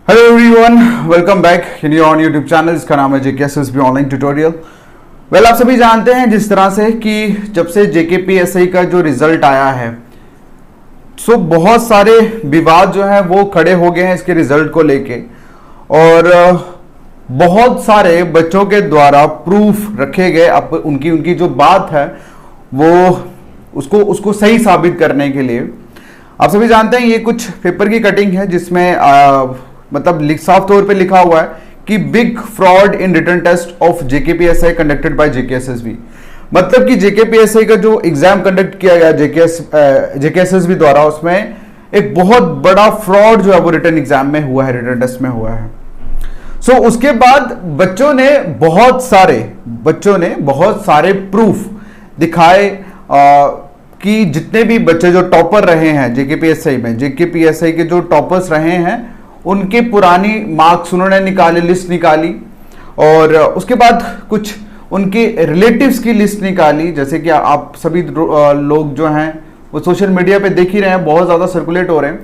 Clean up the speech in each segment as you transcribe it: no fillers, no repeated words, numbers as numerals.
Hello everyone, welcome back on YouTube channel जिसका नाम है जेकेएसएसबी ऑनलाइन ट्यूटोरियल। वेल, आप सभी जानते हैं जिस तरह से कि जब से जेकेपीएससी का जो रिजल्ट आया है, सो बहुत सारे विवाद जो है वो खड़े हो गए हैं इसके रिजल्ट को लेके, और बहुत सारे बच्चों के द्वारा प्रूफ रखे गए उनकी जो बात है वो उसको सही साबित करने के लिए। आप सभी जानते हैं ये कुछ पेपर की कटिंग है जिसमें मतलब साफ तौर पे लिखा हुआ है कि big fraud in written test of JKPSC conducted by JKSSB. मतलब कि जेकेपीएससी का जो एग्जाम कंडक्ट किया गया जेकेएसएसबी द्वारा, उसमें एक बहुत बड़ा फ्रॉड जो है वो रिटन एग्जाम में हुआ है, रिटन टेस्ट में हुआ है। सो उसके बाद बच्चों ने बहुत सारे प्रूफ दिखाए कि जितने भी बच्चे जो टॉपर रहे हैं जेकेपीएससी के जो टॉपर्स रहे हैं उनके पुरानी मार्क्स उन्होंने निकाले, लिस्ट निकाली, और उसके बाद कुछ उनके रिलेटिव्स की लिस्ट निकाली। जैसे कि आप सभी लोग जो हैं वो सोशल मीडिया पे देख ही रहे हैं, बहुत ज़्यादा सर्कुलेट हो रहे हैं।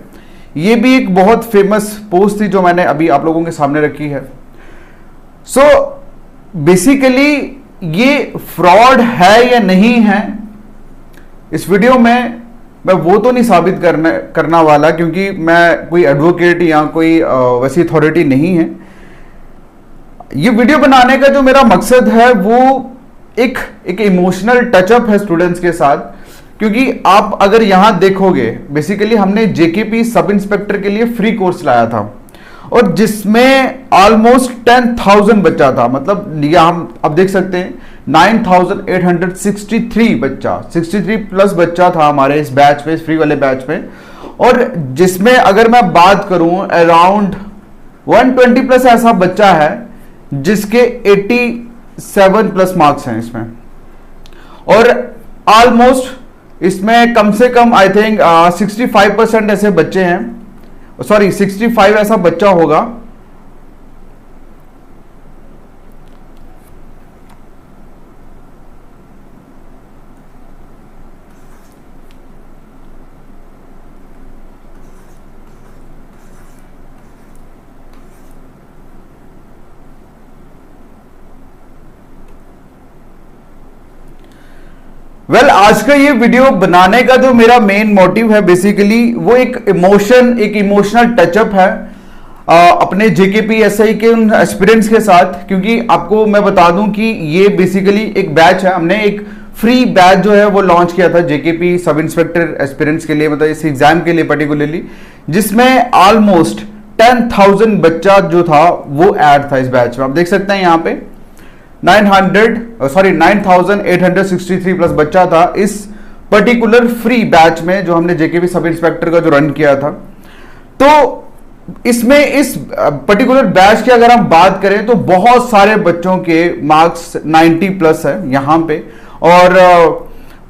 ये भी एक बहुत फेमस पोस्ट थी जो मैंने अभी आप लोगों के सामने रखी है। सो बेसिकली ये फ्रॉड है या नहीं है, इस वीडियो में मैं वो तो नहीं साबित करना वाला, क्योंकि मैं कोई एडवोकेट या कोई वैसी अथॉरिटी नहीं है। ये वीडियो बनाने का जो मेरा मकसद है वो एक इमोशनल टचअप है स्टूडेंट्स के साथ, क्योंकि आप अगर यहां देखोगे, बेसिकली हमने जेकेपी सब इंस्पेक्टर के लिए फ्री कोर्स लाया था और जिसमें ऑलमोस्ट 10,000 बच्चा था। मतलब या हम अब देख सकते हैं 9,863 बच्चा, 63 प्लस बच्चा था हमारे इस बैच में, इस फ्री वाले बैच में, और जिसमें अगर मैं बात करूं अराउंड 120 प्लस ऐसा बच्चा है जिसके 87 प्लस मार्क्स हैं इसमें, और ऑलमोस्ट इसमें कम से कम आई थिंक 65% ऐसे बच्चे हैं, 65 ऐसा बच्चा होगा आज का ये वीडियो बनाने का जो मेरा मेन मोटिव है, बेसिकली वो एक इमोशनल टचअप है अपने जेकेपीएससी के उन एस्पिरेंट्स के साथ। क्योंकि आपको मैं बता दूं कि ये बेसिकली एक बैच है, हमने एक फ्री बैच जो है वो लॉन्च किया था जेकेपी सब इंस्पेक्टर एस्पिरेंट्स के लिए, मतलब इस एग्जाम के लिए पर्टिकुलरली, जिसमें ऑलमोस्ट 10,000 बच्चा जो था वो ऐड था इस बैच में। आप देख सकते हैं यहाँ पे 9,863 प्लस बच्चा था इस पर्टिकुलर फ्री बैच में जो हमने जेकेपी सब इंस्पेक्टर का जो रन किया था। तो इसमें इस पर्टिकुलर बैच की अगर हम बात करें तो बहुत सारे बच्चों के मार्क्स 90 प्लस है यहाँ पे, और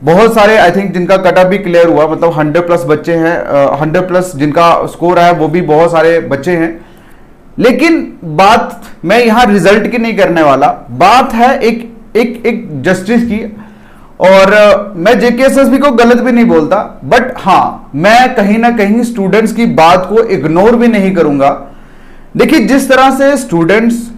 बहुत सारे आई थिंक जिनका कटअप भी क्लियर हुआ, मतलब 100 प्लस बच्चे हैं, 100 प्लस जिनका स्कोर आया वो भी बहुत सारे बच्चे हैं। लेकिन बात मैं यहां रिजल्ट की नहीं करने वाला, बात है एक जस्टिस की। और मैं जेकेएसएसबी को गलत भी नहीं बोलता, बट हां मैं कहीं ना कहीं स्टूडेंट्स की बात को इग्नोर भी नहीं करूंगा। देखिए, जिस तरह से स्टूडेंट्स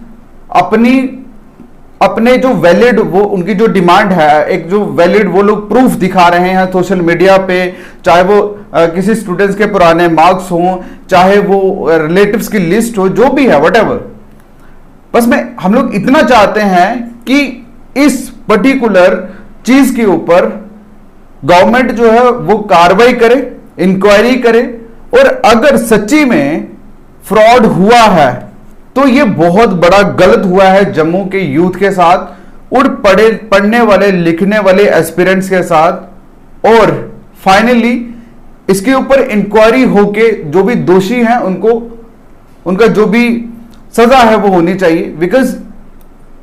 अपने जो वैलिड वो उनकी जो डिमांड है, एक जो वैलिड वो लोग प्रूफ दिखा रहे हैं सोशल मीडिया पे, चाहे वो किसी स्टूडेंट्स के पुराने मार्क्स हों, चाहे वो रिलेटिव्स की लिस्ट हो, जो भी है व्हाटएवर, बस हम लोग इतना चाहते हैं कि इस पर्टिकुलर चीज के ऊपर गवर्नमेंट जो है वो कार्रवाई करे, इंक्वायरी करे, और अगर सच्ची में फ्रॉड हुआ है तो ये बहुत बड़ा गलत हुआ है जम्मू के यूथ के साथ, पढ़ने वाले लिखने वाले एस्पिरेंट्स के साथ। और फाइनली इसके ऊपर इंक्वायरी होके जो भी दोषी हैं उनका जो भी सजा है वो होनी चाहिए। बिकॉज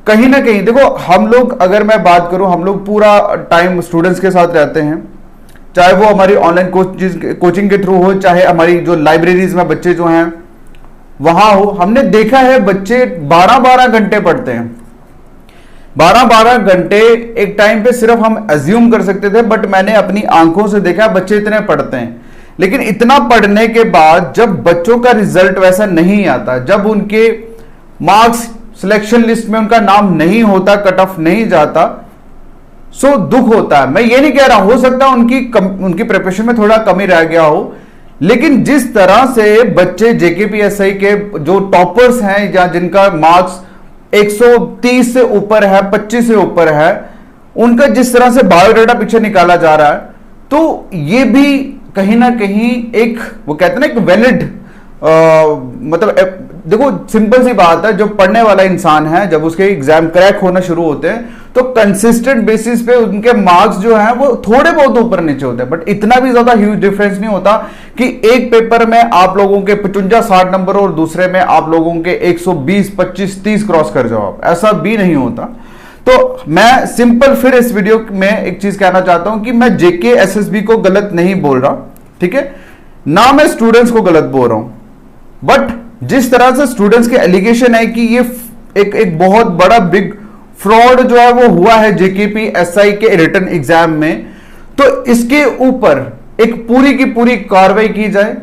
कहीं ना कहीं देखो, हम लोग अगर मैं बात करूं, हम लोग पूरा टाइम स्टूडेंट्स के साथ रहते हैं, चाहे वो हमारी ऑनलाइन कोचिंग के थ्रू हो, चाहे हमारी जो लाइब्रेरीज में बच्चे जो हैं वहां हो। हमने देखा है बच्चे 12-12 घंटे पढ़ते हैं, 12-12 घंटे एक टाइम पे सिर्फ हम अज्यूम कर सकते थे, बट मैंने अपनी आंखों से देखा बच्चे इतने पढ़ते हैं। लेकिन इतना पढ़ने के बाद जब बच्चों का रिजल्ट वैसा नहीं आता, जब उनके मार्क्स सिलेक्शन लिस्ट में उनका नाम नहीं होता, कट ऑफ नहीं जाता, सो दुख होता है। मैं ये नहीं कह रहा, हो सकता है उनकी प्रिपरेशन में थोड़ा कमी रह गया हो, लेकिन जिस तरह से बच्चे जेकेपीएसआई के जो टॉपर्स हैं या जिनका मार्क्स 130 से ऊपर है, 25 से ऊपर है, उनका जिस तरह से बायोडाटा पिक्चर निकाला जा रहा है, तो ये भी कहीं ना कहीं एक, वो कहते हैं ना, एक वैलिड मतलब देखो सिंपल सी बात है, जो पढ़ने वाला इंसान है जब उसके एग्जाम क्रैक होना शुरू होते हैं तो कंसिस्टेंट बेसिस पे उनके मार्क्स जो हैं वो थोड़े बहुत ऊपर नीचे होते हैं, बट इतना भी ज्यादा ह्यूज डिफरेंस नहीं होता कि एक पेपर में आप लोगों के 55-60 नंबर और दूसरे में आप लोगों के 120, 25, 30 क्रॉस कर जाओ आप, ऐसा भी नहीं होता। तो मैं सिंपल फिर इस वीडियो में एक चीज कहना चाहता हूं कि मैं जेके एसएसबी को गलत नहीं बोल रहा, ठीक है ना, मैं स्टूडेंट्स को गलत बोल रहा हूं, बट जिस तरह से स्टूडेंट्स के एलिगेशन है कि ये एक बहुत बड़ा बिग फ्रॉड जो है वो हुआ है जेकेपीएसआई के रिटन एग्जाम में, तो इसके ऊपर एक पूरी की पूरी कार्रवाई की जाए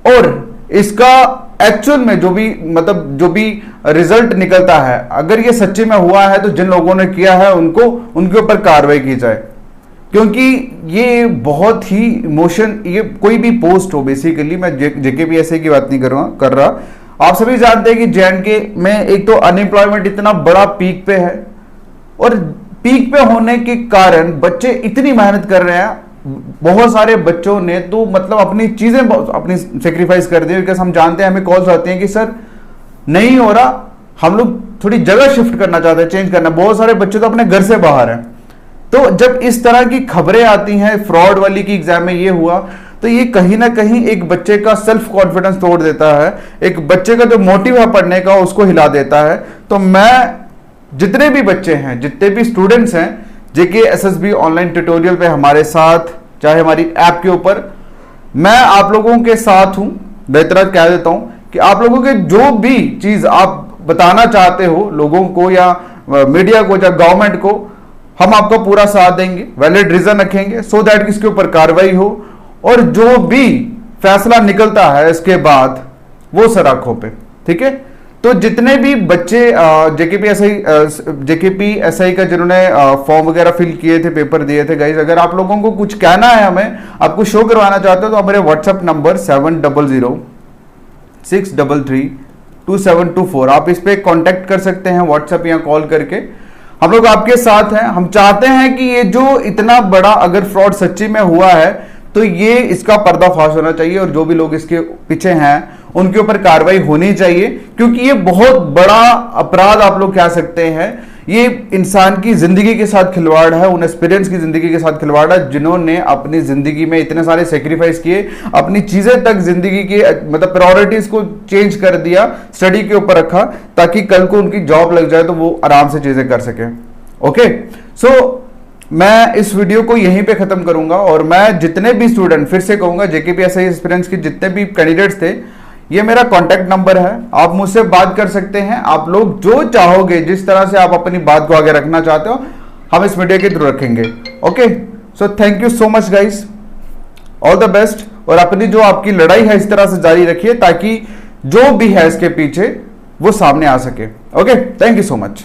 और इसका एक्चुअल में जो भी रिजल्ट निकलता है, अगर ये सच्चे में हुआ है तो जिन लोगों ने किया है उनके ऊपर कार्रवाई की जाए, क्योंकि ये बहुत ही इमोशन, ये कोई भी पोस्ट हो, बेसिकली मैं जेकेपीएसआई की बात नहीं कर रहा, आप सभी जानते हैं कि जेएंडके में एक तो अनएम्प्लॉयमेंट इतना बड़ा पीक पे है, और पीक पे होने के कारण बच्चे इतनी मेहनत कर रहे हैं, बहुत सारे बच्चों ने तो मतलब अपनी चीजें अपनी सेक्रीफाइस कर दी, बिकॉज हम जानते हैं, हमें कॉल्स आती हैं कि सर नहीं हो रहा, हम लोग थोड़ी जगह शिफ्ट करना चाहते हैं, चेंज करना, बहुत सारे बच्चे तो अपने घर से बाहर हैं। तो जब इस तरह की खबरें आती हैं फ्रॉड वाली की एग्जाम में ये हुआ, तो ये कहीं ना कहीं एक बच्चे का सेल्फ कॉन्फिडेंस तोड़ देता है, एक बच्चे का जो मोटिव है पढ़ने का उसको हिला देता है। तो मैं जितने भी बच्चे हैं, जितने भी स्टूडेंट्स हैं जेके एसएसबी ऑनलाइन ट्यूटोरियल पे हमारे साथ, चाहे हमारी ऐप के ऊपर, मैं आप लोगों के साथ हूं। बेहतर कह देता हूं कि आप लोगों के जो भी चीज आप बताना चाहते हो लोगों को या मीडिया को या गवर्नमेंट को, हम आपका पूरा साथ देंगे, वैलिड रीजन रखेंगे सो दैट इसके ऊपर कार्रवाई हो, और जो भी फैसला निकलता है इसके बाद वो सर आंखों पे, ठीक है। तो जितने भी बच्चे जेकेपीएसआई का जिन्होंने फॉर्म वगैरह फिल किए थे, पेपर दिए थे, गाइज अगर आप लोगों को कुछ कहना है, हमें आपको शो करवाना चाहते हो, तो हमारे व्हाट्सएप नंबर 7006332724, आप इस पे कांटेक्ट कर सकते हैं व्हाट्सएप या कॉल करके। हम लोग आपके साथ हैं। हम चाहते हैं कि ये जो इतना बड़ा अगर फ्रॉड सच्ची में हुआ है तो ये इसका पर्दाफाश होना चाहिए, और जो भी लोग इसके पीछे हैं उनके ऊपर कार्रवाई होनी चाहिए, क्योंकि ये बहुत बड़ा अपराध आप लोग कह सकते हैं। ये इंसान की जिंदगी के साथ खिलवाड़ है, उन एस्पिरेंट्स की जिंदगी के साथ खिलवाड़ है जिन्होंने अपनी जिंदगी में इतने सारे सेक्रीफाइस किए, अपनी चीजें तक जिंदगी की मतलब प्रायोरिटीज को चेंज कर दिया, स्टडी के ऊपर रखा ताकि कल को उनकी जॉब लग जाए तो वो आराम से चीजें कर सके। ओके, सो मैं इस वीडियो को यहीं पे खत्म करूंगा, और मैं जितने भी स्टूडेंट, फिर से कहूंगा जेकेपीएसआई एस्पिरेंट्स के जितने भी कैंडिडेट्स थे, ये मेरा कांटेक्ट नंबर है, आप मुझसे बात कर सकते हैं। आप लोग जो चाहोगे, जिस तरह से आप अपनी बात को आगे रखना चाहते हो, हम इस मीडिया के थ्रू रखेंगे। Okay, so thank you so much guys, all the best, और अपनी जो आपकी लड़ाई है इस तरह से जारी रखिए ताकि जो भी है इसके पीछे वो सामने आ सके। Okay, thank you so much.